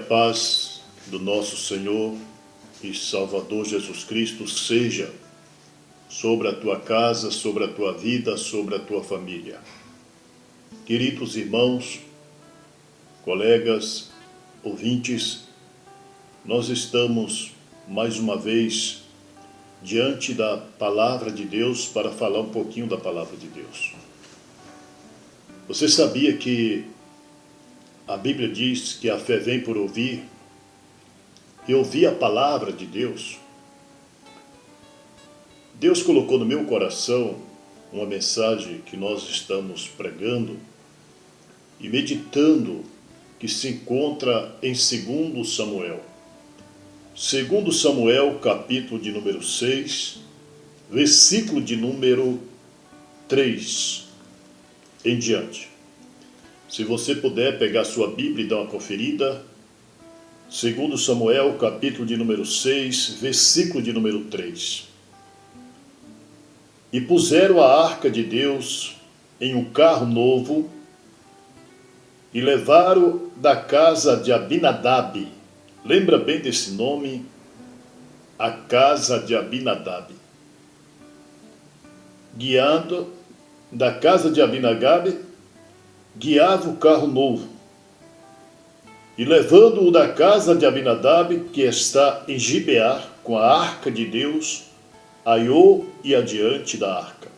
paz do nosso Senhor e Salvador Jesus Cristo seja sobre a tua casa, sobre a tua vida, sobre a tua família. Queridos irmãos, colegas, ouvintes, nós estamos mais uma vez diante da palavra de Deus para falar um pouquinho da palavra de Deus. Você sabia que a Bíblia diz que a fé vem por ouvir, e ouvir a palavra de Deus? Deus colocou no meu coração uma mensagem que nós estamos pregando e meditando, que se encontra em 2 Samuel. 2 Samuel, capítulo de número 6, versículo de número 3 em diante. Se você puder pegar sua Bíblia e dar uma conferida, 2 Samuel, capítulo de número 6, versículo de número 3. E puseram a arca de Deus em um carro novo e levaram da casa de Abinadab. Lembra bem desse nome? A casa de Abinadab. Guiando da casa de Abinadab, guiava o carro novo. E levando-o da casa de Abinadab, que está em Gibeá, com a arca de Deus, aiou e adiante da arca.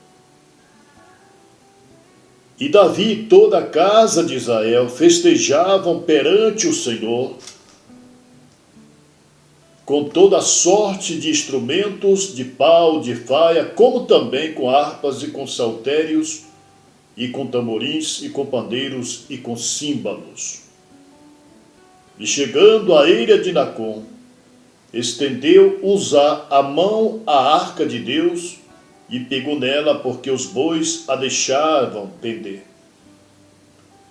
E Davi e toda a casa de Israel festejavam perante o Senhor com toda sorte de instrumentos de pau, de faia, como também com harpas e com saltérios, e com tamborins, e com pandeiros, e com símbalos. E chegando à eira de Nacon, estendeu Uzá a mão à arca de Deus, e pegou nela, porque os bois a deixavam pender.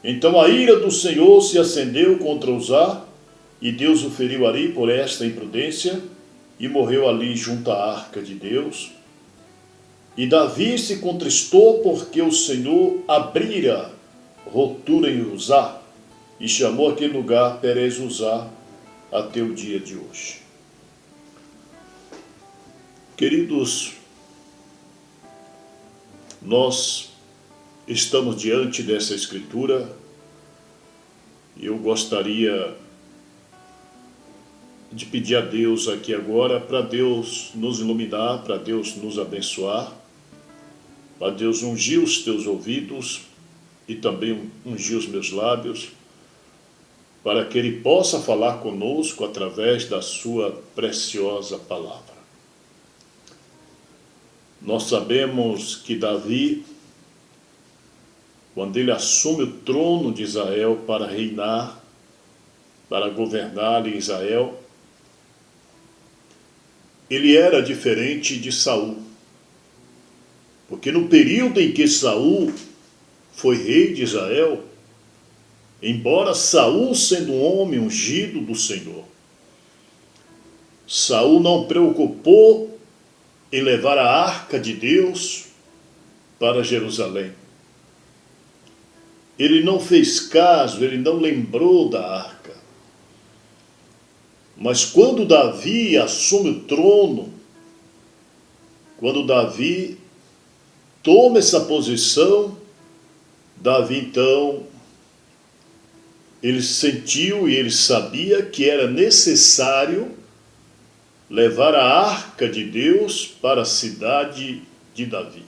Então a ira do Senhor se acendeu contra Uzá, e Deus o feriu ali por esta imprudência, e morreu ali junto à arca de Deus. E Davi se contristou, porque o Senhor abrira rotura em Uzá, e chamou aquele lugar Perez Uzá até o dia de hoje. Queridos, nós estamos diante dessa escritura e eu gostaria de pedir a Deus aqui agora para Deus nos iluminar, para Deus nos abençoar, para Deus ungir os teus ouvidos e também ungir os meus lábios, para que Ele possa falar conosco através da sua preciosa palavra. Nós sabemos que Davi, quando ele assume o trono de Israel para reinar, para governar em Israel, ele era diferente de Saul. Porque no período em que Saul foi rei de Israel, embora Saul sendo um homem ungido do Senhor, Saul não preocupou em levar a arca de Deus para Jerusalém. Ele não fez caso, ele não lembrou da arca. Mas quando Davi assume o trono, quando Davi toma essa posição, Davi então, ele sentiu e ele sabia que era necessário levar a arca de Deus para a cidade de Davi.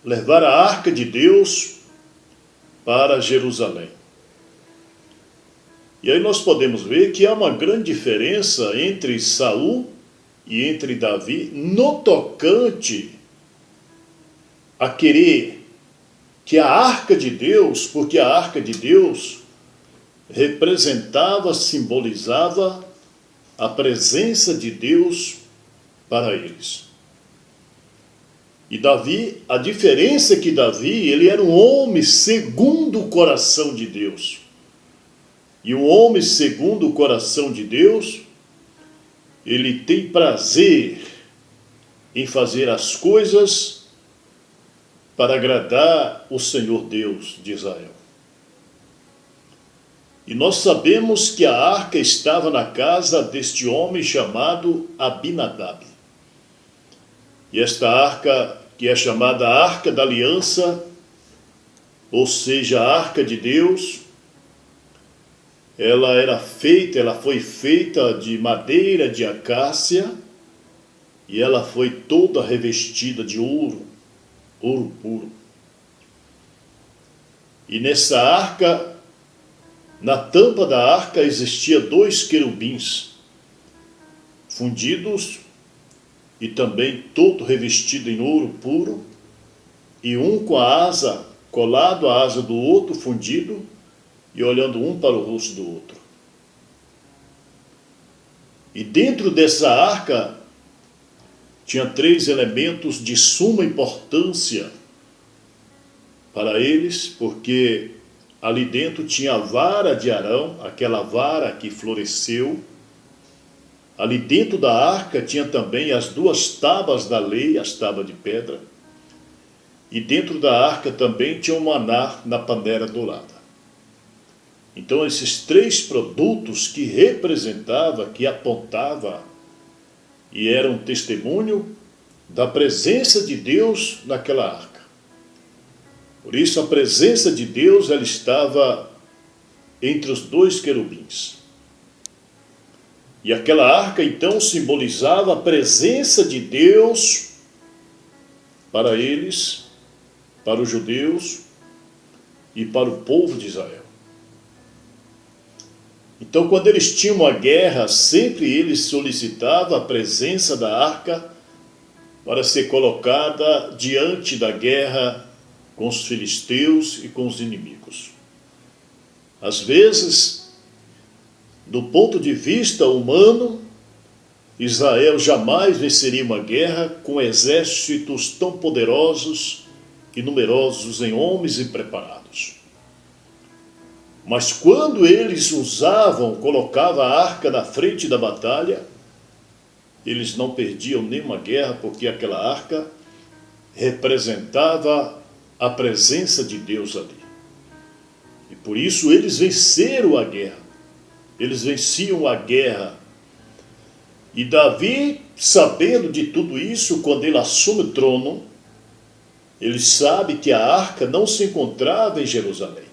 Levar a arca de Deus para Jerusalém. E aí nós podemos ver que há uma grande diferença entre Saul e entre Davi no tocante a querer que a arca de Deus, porque a arca de Deus representava, simbolizava a presença de Deus para eles. E Davi, a diferença é que Davi, ele era um homem segundo o coração de Deus. E o homem segundo o coração de Deus, ele tem prazer em fazer as coisas para agradar o Senhor Deus de Israel. E nós sabemos que a arca estava na casa deste homem chamado Abinadab. E esta arca, que é chamada Arca da Aliança, ou seja, a Arca de Deus, ela foi feita de madeira de acácia, e ela foi toda revestida de ouro, ouro puro. E nessa arca, na tampa da arca, existia 2 querubins fundidos e também todo revestido em ouro puro, e um com a asa colado à asa do outro, fundido, e olhando um para o rosto do outro. E dentro dessa arca tinha 3 elementos de suma importância para eles, porque ali dentro tinha a vara de Arão, aquela vara que floresceu. Ali dentro da arca tinha também as 2 tábuas da lei, as tábuas de pedra. E dentro da arca também tinha um maná na panela dourada. Então esses 3 produtos que representava, que apontava e era um testemunho da presença de Deus naquela arca. Por isso a presença de Deus, ela estava entre os 2 querubins. E aquela arca então simbolizava a presença de Deus para eles, para os judeus e para o povo de Israel. Então, quando eles tinham uma guerra, sempre eles solicitavam a presença da arca para ser colocada diante da guerra com os filisteus e com os inimigos. Às vezes, do ponto de vista humano, Israel jamais venceria uma guerra com exércitos tão poderosos e numerosos em homens e preparados. Mas quando eles colocavam a arca na frente da batalha, eles não perdiam nenhuma guerra, porque aquela arca representava a presença de Deus ali. E por isso eles venceram a guerra. Eles venciam a guerra. E Davi, sabendo de tudo isso, quando ele assume o trono, ele sabe que a arca não se encontrava em Jerusalém.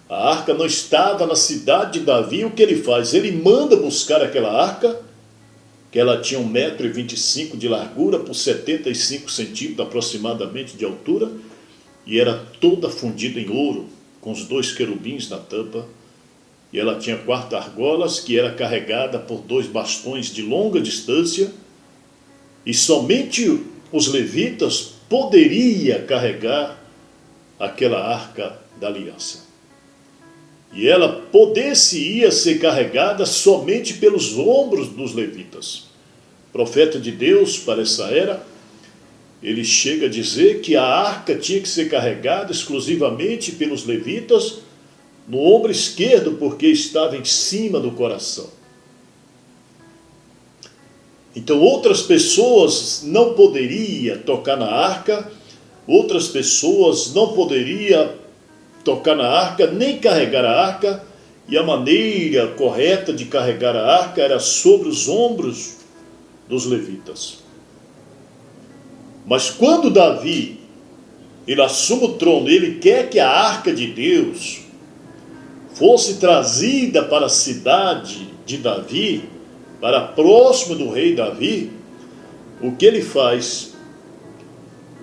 A arca não estava na cidade de Davi. O que ele faz? Ele manda buscar aquela arca, que ela tinha 1,25 m de largura por 75 centímetros aproximadamente de altura, e era toda fundida em ouro, com os 2 querubins na tampa, e ela tinha 4 argolas, que era carregada por 2 bastões de longa distância, e somente os levitas poderiam carregar aquela arca da aliança. E ela poder-se-ia ser carregada somente pelos ombros dos levitas. O profeta de Deus, para essa era, ele chega a dizer que a arca tinha que ser carregada exclusivamente pelos levitas no ombro esquerdo, porque estava em cima do coração. Então outras pessoas não poderiam tocar na arca, outras pessoas não poderiam tocar na arca, nem carregar a arca, e a maneira correta de carregar a arca era sobre os ombros dos levitas. Mas quando Davi, ele assume o trono, ele quer que a arca de Deus fosse trazida para a cidade de Davi, para próximo do rei Davi, o que ele faz?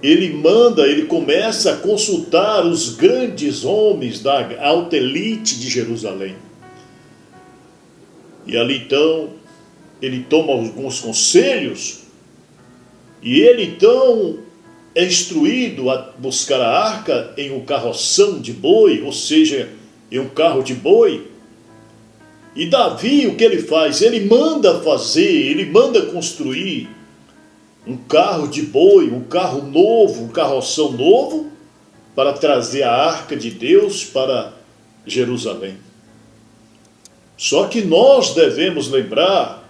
Ele começa a consultar os grandes homens da alta elite de Jerusalém. E ali então, ele toma alguns conselhos, e ele então é instruído a buscar a arca em um carroção de boi, ou seja, em um carro de boi. E Davi, o que ele faz? Ele manda construir um carro de boi, um carro novo, um carroção novo, para trazer a arca de Deus para Jerusalém. Só que nós devemos lembrar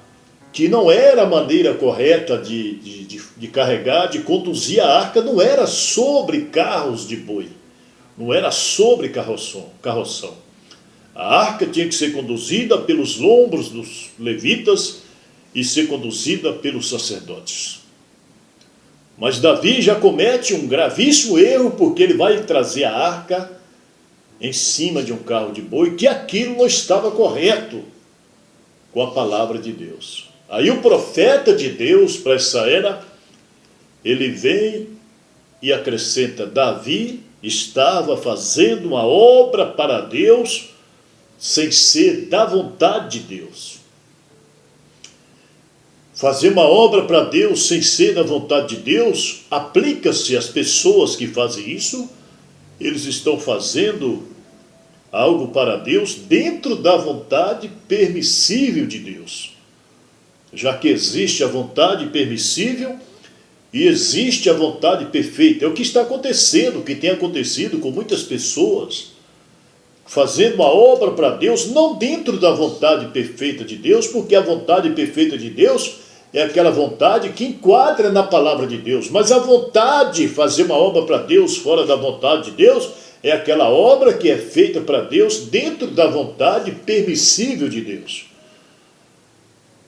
que não era a maneira correta de carregar, de conduzir a arca, não era sobre carros de boi, não era sobre carroção. A A arca tinha que ser conduzida pelos lombos dos levitas e ser conduzida pelos sacerdotes. Mas Davi já comete um gravíssimo erro, porque ele vai trazer a arca em cima de um carro de boi, que aquilo não estava correto com a palavra de Deus. Aí o profeta de Deus para essa era, ele vem e acrescenta: Davi estava fazendo uma obra para Deus sem ser da vontade de Deus. Fazer uma obra para Deus sem ser da vontade de Deus, aplica-se às pessoas que fazem isso. Eles estão fazendo algo para Deus dentro da vontade permissível de Deus. Já que existe a vontade permissível e existe a vontade perfeita. É o que está acontecendo, o que tem acontecido com muitas pessoas, fazendo uma obra para Deus, não dentro da vontade perfeita de Deus, porque a vontade perfeita de Deus é aquela vontade que enquadra na palavra de Deus. Mas a vontade de fazer uma obra para Deus fora da vontade de Deus é aquela obra que é feita para Deus dentro da vontade permissível de Deus.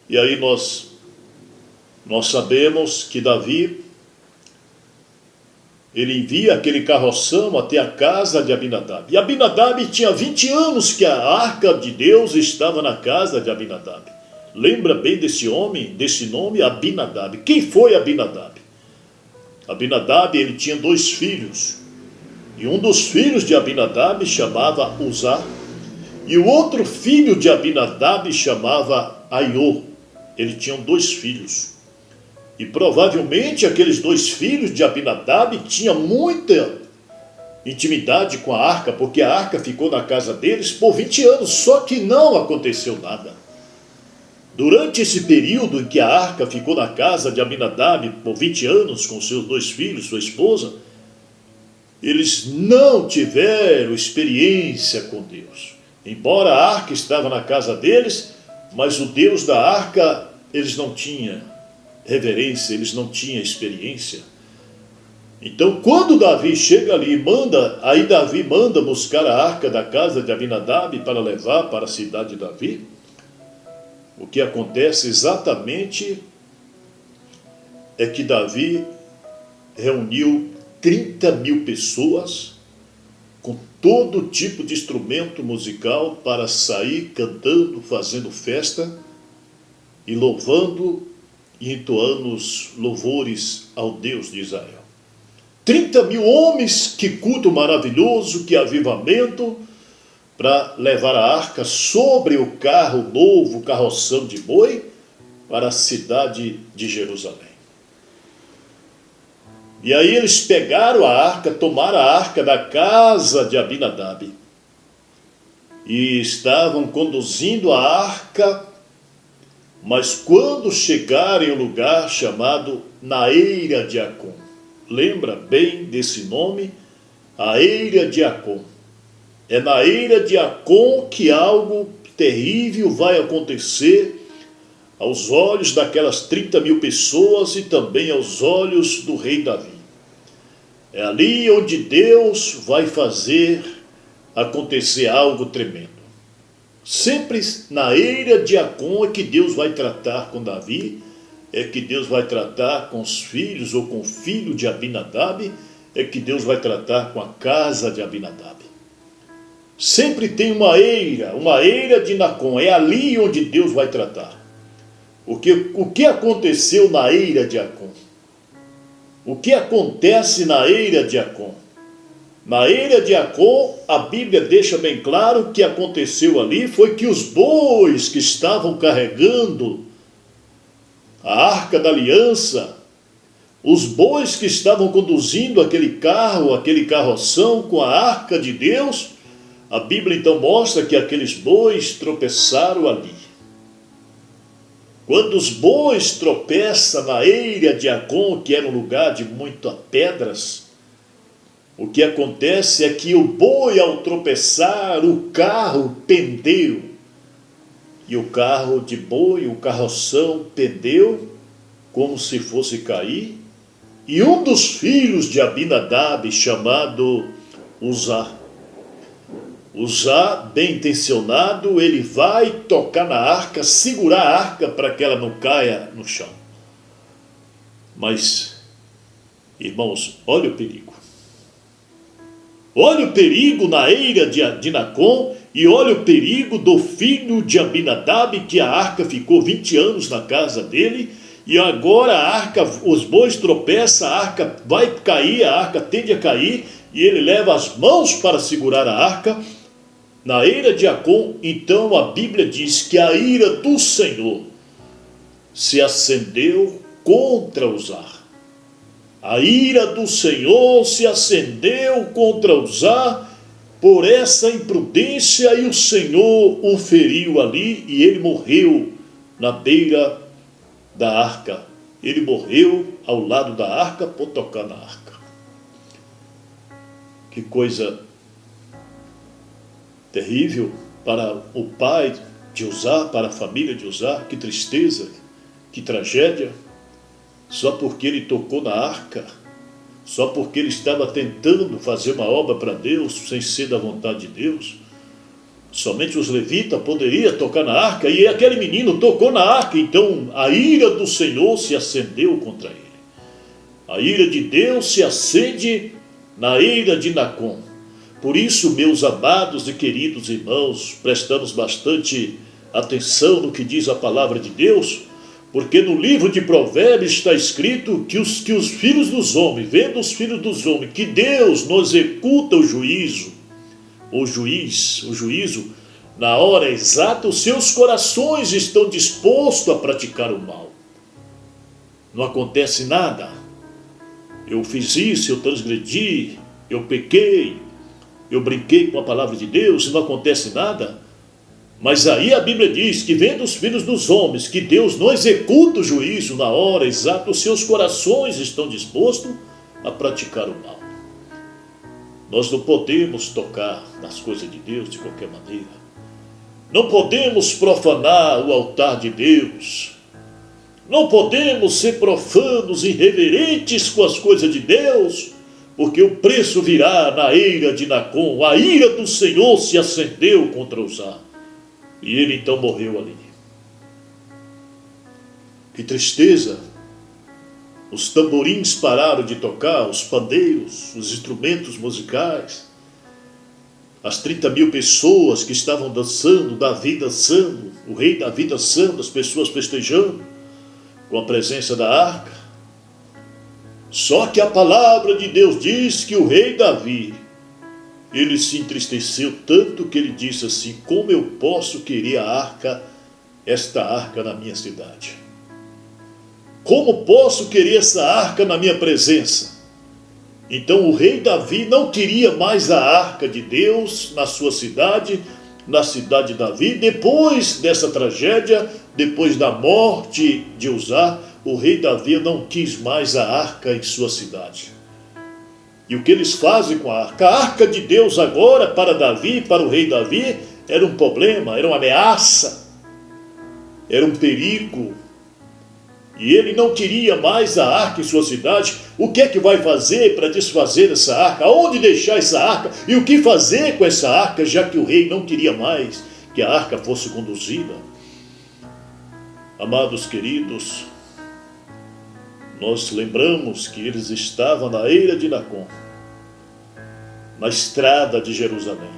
E aí nós sabemos que Davi, ele envia aquele carroção até a casa de Abinadab. E Abinadab tinha 20 anos que a arca de Deus estava na casa de Abinadab. Lembra bem desse homem, desse nome, Abinadab. Quem foi Abinadab? Abinadab, ele tinha 2 filhos. E um dos filhos de Abinadab chamava Uzá. E o outro filho de Abinadab chamava Aiô. Eles tinham 2 filhos. E provavelmente aqueles 2 filhos de Abinadab tinham muita intimidade com a arca, porque a arca ficou na casa deles por 20 anos, só que não aconteceu nada. Durante esse período em que a arca ficou na casa de Abinadab por 20 anos, com seus 2 filhos, sua esposa, eles não tiveram experiência com Deus. Embora a arca estava na casa deles, mas o Deus da arca, eles não tinham reverência, eles não tinham experiência. Então, quando Davi chega ali e Davi manda buscar a arca da casa de Abinadab para levar para a cidade de Davi, o que acontece exatamente é que Davi reuniu 30.000 pessoas com todo tipo de instrumento musical para sair cantando, fazendo festa e louvando e entoando os louvores ao Deus de Israel. 30.000 homens, que culto maravilhoso, que avivamento, para levar a arca sobre o carro novo, carroção de boi, para a cidade de Jerusalém. E aí eles pegaram a arca, tomaram a arca da casa de Abinadab e estavam conduzindo a arca, mas quando chegaram em um lugar chamado Na Eira de Acom, lembra bem desse nome? A Eira de Acom. É na Eira de Acom que algo terrível vai acontecer aos olhos daquelas 30.000 pessoas e também aos olhos do rei Davi. É ali onde Deus vai fazer acontecer algo tremendo. Sempre na Eira de Acom é que Deus vai tratar com Davi, é que Deus vai tratar com os filhos ou com o filho de Abinadab, é que Deus vai tratar com a casa de Abinadab. Sempre tem uma eira de Nacom, é ali onde Deus vai tratar. O que aconteceu na Eira de Acom? O que acontece na Eira de Acom? Na Eira de Acom, a Bíblia deixa bem claro o que aconteceu ali foi que os bois que estavam carregando a Arca da Aliança, os bois que estavam conduzindo aquele carro, aquele carroção com a Arca de Deus, a Bíblia então mostra que aqueles bois tropeçaram ali. Quando os bois tropeçam na Eira de Acom, que era um lugar de muitas pedras, o que acontece é que o boi, ao tropeçar, o carro pendeu. E o carro de boi, o carroção, pendeu como se fosse cair. E um dos filhos de Abinadab, chamado Uzá, Uzá, bem intencionado, ele vai tocar na arca, segurar a arca para que ela não caia no chão. Mas, irmãos, olha o perigo. Olha o perigo na eira de Nacon, e olha o perigo do filho de Abinadab, que a arca ficou 20 anos na casa dele, e agora a arca, os bois tropeçam, a arca vai cair, a arca tende a cair, e ele leva as mãos para segurar a arca. Na eira de Nacon, então a Bíblia diz que a ira do Senhor se acendeu contra Uzá. A ira do Senhor se acendeu contra Uzá por essa imprudência, e o Senhor o feriu ali, e ele morreu na beira da arca. Ele morreu ao lado da arca por tocar na arca. Que coisa terrível para o pai de Uzá, para a família de Uzá. Que tristeza, que tragédia. Só porque ele tocou na arca, só porque ele estava tentando fazer uma obra para Deus, sem ser da vontade de Deus. Somente os levitas poderiam tocar na arca, e aquele menino tocou na arca. Então a ira do Senhor se acendeu contra ele. A ira de Deus se acende na eira de Nacon. Por isso, meus amados e queridos irmãos, prestamos bastante atenção no que diz a palavra de Deus, porque no livro de Provérbios está escrito que os filhos dos homens, vendo os filhos dos homens, que Deus nos executa o juízo, o juízo, na hora exata, os seus corações estão dispostos a praticar o mal. Não acontece nada. Eu fiz isso, eu transgredi, eu pequei, eu brinquei com a palavra de Deus, e não acontece nada. Mas aí a Bíblia diz que vendo os filhos dos homens, que Deus não executa o juízo na hora exata, os seus corações estão dispostos a praticar o mal. Nós não podemos tocar nas coisas de Deus de qualquer maneira. Não podemos profanar o altar de Deus. Não podemos ser profanos, irreverentes com as coisas de Deus, porque o preço virá na eira de Nacon. A ira do Senhor se acendeu contra Uzá, e ele então morreu ali. Que tristeza! Os tamborins pararam de tocar, os pandeiros, os instrumentos musicais, as 30.000 pessoas que estavam dançando, Davi dançando, o rei Davi dançando, as pessoas festejando com a presença da arca. Só que a palavra de Deus diz que o rei Davi, ele se entristeceu tanto que ele disse assim: como eu posso querer a arca, esta arca na minha cidade? Como posso querer essa arca na minha presença? Então o rei Davi não queria mais a arca de Deus na sua cidade, na cidade de Davi. Depois dessa tragédia, depois da morte de Uzá, o rei Davi não quis mais a arca em sua cidade. E o que eles fazem com a arca? A arca de Deus agora, para Davi, para o rei Davi, era um problema, era uma ameaça, era um perigo. E ele não queria mais a arca em sua cidade. O que é que vai fazer para desfazer essa arca? Aonde deixar essa arca? E o que fazer com essa arca, já que o rei não queria mais que a arca fosse conduzida? Amados queridos, nós lembramos que eles estavam na eira de Nacon, na estrada de Jerusalém.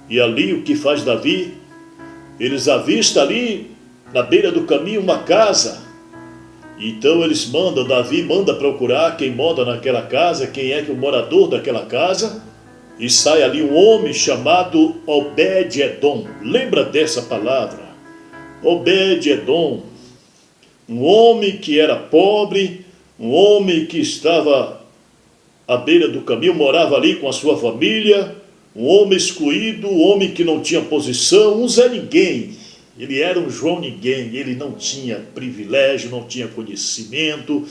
E ali o que faz Davi? Eles avistam ali na beira do caminho uma casa. Então eles mandam, Davi manda procurar quem mora naquela casa, quem é que é o morador daquela casa, e sai ali um homem chamado Obed-Edom. Lembra dessa palavra? Obed-Edom, um homem que era pobre, um homem que estava à beira do caminho, morava ali com a sua família, um homem excluído, um homem que não tinha posição, um Zé Ninguém. Ele era um João Ninguém, ele não tinha privilégio, não tinha conhecimento,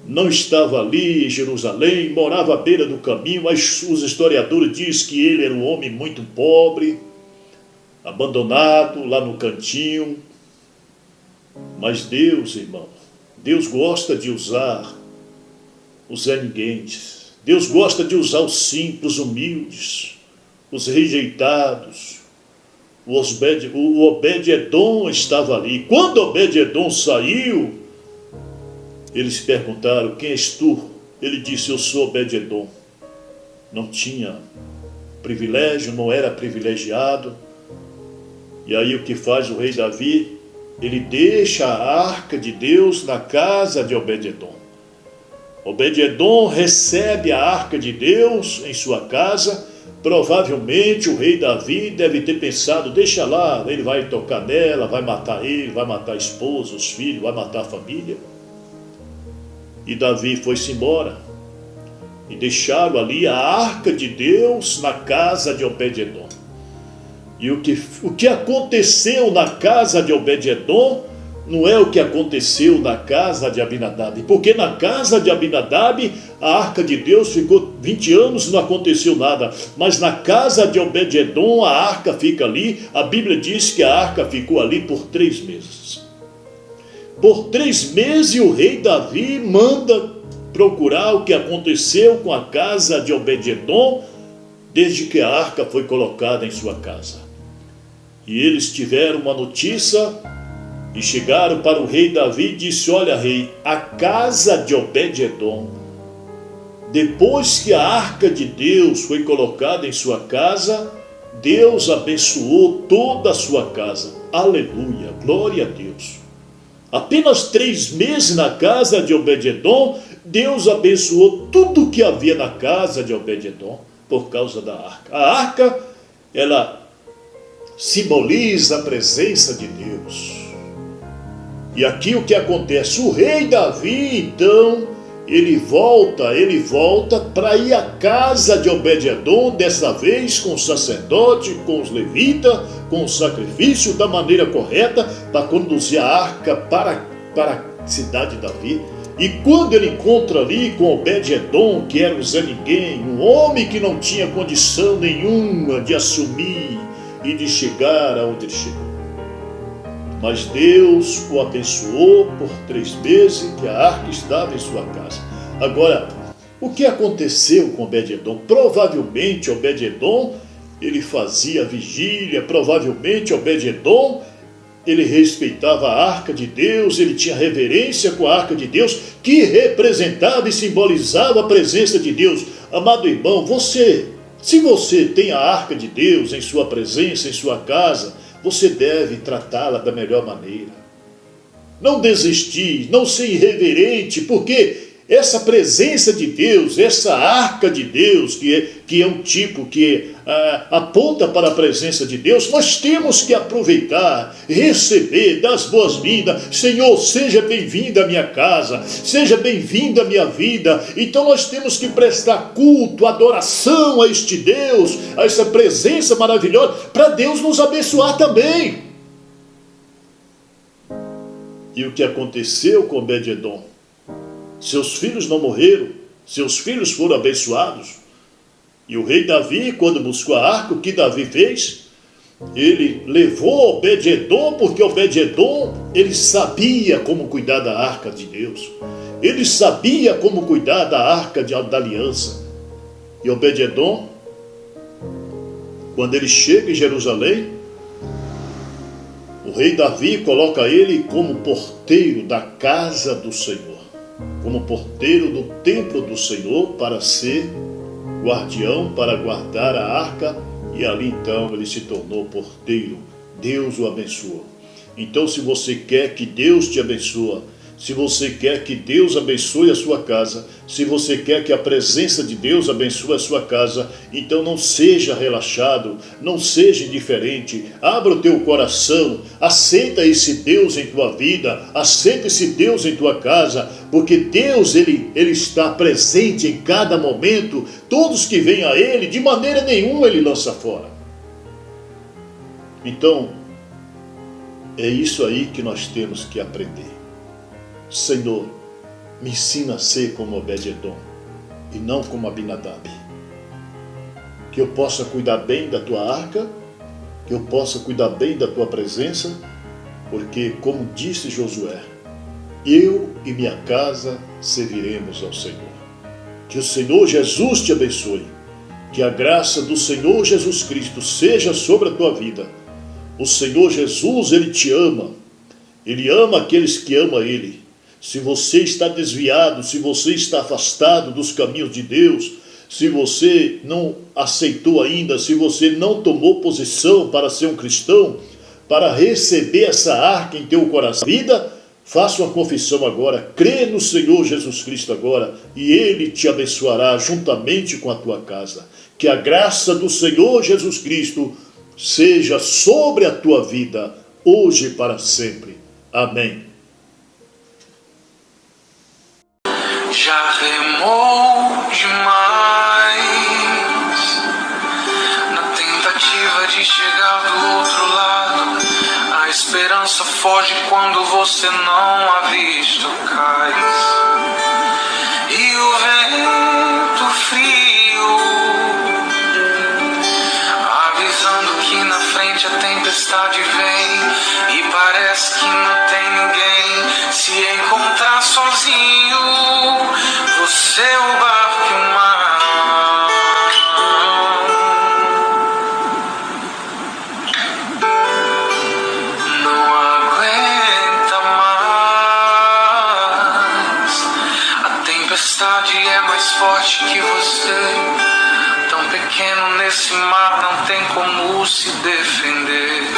não estava ali em Jerusalém, morava à beira do caminho, mas os historiadores dizem que ele era um homem muito pobre, abandonado lá no cantinho. Mas Deus, irmão, Deus gosta de usar os Zé Ninguém. Deus gosta de usar os simples, humildes. os rejeitados. O Obed-Edom estava ali. Quando Obed-Edom saiu, eles perguntaram: quem és tu? Ele disse: eu sou Obed-Edom. Não tinha privilégio, não era privilegiado. E aí o que faz o rei Davi? Ele deixa a arca de Deus na casa de Obed-Edom. Obed-Edom recebe a arca de Deus em sua casa. Provavelmente o rei Davi deve ter pensado: deixa lá, ele vai tocar nela, vai matar ele, vai matar a esposa, os filhos, vai matar a família. E Davi foi-se embora. E deixaram ali a arca de Deus na casa de Obed-Edom. E o que aconteceu na casa de Obed-Edom não é o que aconteceu na casa de Abinadab. Porque na casa de Abinadab a arca de Deus ficou 20 anos e não aconteceu nada. Mas na casa de Obed-Edom a arca fica ali. A Bíblia diz que a arca ficou ali por 3 meses. Por 3 meses o rei Davi manda procurar o que aconteceu com a casa de Obed-Edom desde que a arca foi colocada em sua casa. E eles tiveram uma notícia e chegaram para o rei Davi e disse: olha, rei, a casa de Obed-Edom, depois que a arca de Deus foi colocada em sua casa, Deus abençoou toda a sua casa. Aleluia, glória a Deus. Apenas 3 meses na casa de Obed-Edom, Deus abençoou tudo que havia na casa de Obed-Edom por causa da arca. A arca, ela simboliza a presença de Deus. E aqui o que acontece? O rei Davi, então, ele volta para ir à casa de Obed-Edom, dessa vez com o sacerdote, com os levitas, com o sacrifício da maneira correta, para conduzir a arca para a cidade de Davi. E quando ele encontra ali com Obed-Edom, que era um Zé Ninguém, um homem que não tinha condição nenhuma de assumir e de chegar aonde ele chegou. Mas Deus o abençoou por 3 meses que a arca estava em sua casa. Agora, o que aconteceu com Obed-Edom? Provavelmente Obed-Edom, ele fazia vigília, provavelmente Obed-Edom, ele respeitava a arca de Deus, ele tinha reverência com a arca de Deus, que representava e simbolizava a presença de Deus. Amado irmão, se você tem a arca de Deus em sua presença, em sua casa, você deve tratá-la da melhor maneira. Não desistir, não ser irreverente, porque essa presença de Deus, essa arca de Deus, que é um tipo que aponta para a presença de Deus, nós temos que aproveitar, receber, dar as boas-vindas. Senhor, seja bem-vindo à minha casa, seja bem-vindo à minha vida. Então nós temos que prestar culto, adoração a este Deus, a essa presença maravilhosa, para Deus nos abençoar também. E o que aconteceu com Obed-Edom? Seus filhos não morreram, seus filhos foram abençoados. E o rei Davi, quando buscou a arca, o que Davi fez? Ele levou Obed-Edom, porque Obed-Edom, ele sabia como cuidar da arca de Deus. Ele sabia como cuidar da arca da aliança. E Obed-Edom, quando ele chega em Jerusalém, o rei Davi coloca ele como porteiro da casa do Senhor, como porteiro do templo do Senhor, para ser guardião, para guardar a arca, e ali então ele se tornou porteiro. Deus o abençoou. Então, se você quer que Deus te abençoe, se você quer que Deus abençoe a sua casa, se você quer que a presença de Deus abençoe a sua casa, então não seja relaxado, não seja indiferente, abra o teu coração, aceita esse Deus em tua vida, aceita esse Deus em tua casa, porque Deus, ele está presente em cada momento. Todos que vêm a Ele, de maneira nenhuma Ele lança fora. Então, é isso aí que nós temos que aprender. Senhor, me ensina a ser como Obed-Edom e não como Abinadab. Que eu possa cuidar bem da tua arca, que eu possa cuidar bem da tua presença, porque, como disse Josué, eu e minha casa serviremos ao Senhor. Que o Senhor Jesus te abençoe, Que a graça do Senhor Jesus Cristo seja sobre a tua vida. O Senhor Jesus, Ele te ama. Ele ama aqueles que amam Ele. Se você está desviado, se você está afastado dos caminhos de Deus, se você não aceitou ainda, se você não tomou posição para ser um cristão, para receber essa arca em teu coração, vida, faça uma confissão agora, crê no Senhor Jesus Cristo agora, e Ele te abençoará juntamente com a tua casa. Que a graça do Senhor Jesus Cristo seja sobre a tua vida, hoje e para sempre. Amém. Já remou demais na tentativa de chegar do outro lado. A esperança foge quando você não avista o cais. E o vento frio avisando que na frente a tempestade vem. E parece que não tem ninguém. Se encontrar sozinho, você é o barco e o mar. Não aguenta mais. A tempestade é mais forte que você. Tão pequeno nesse mar, não tem como se defender.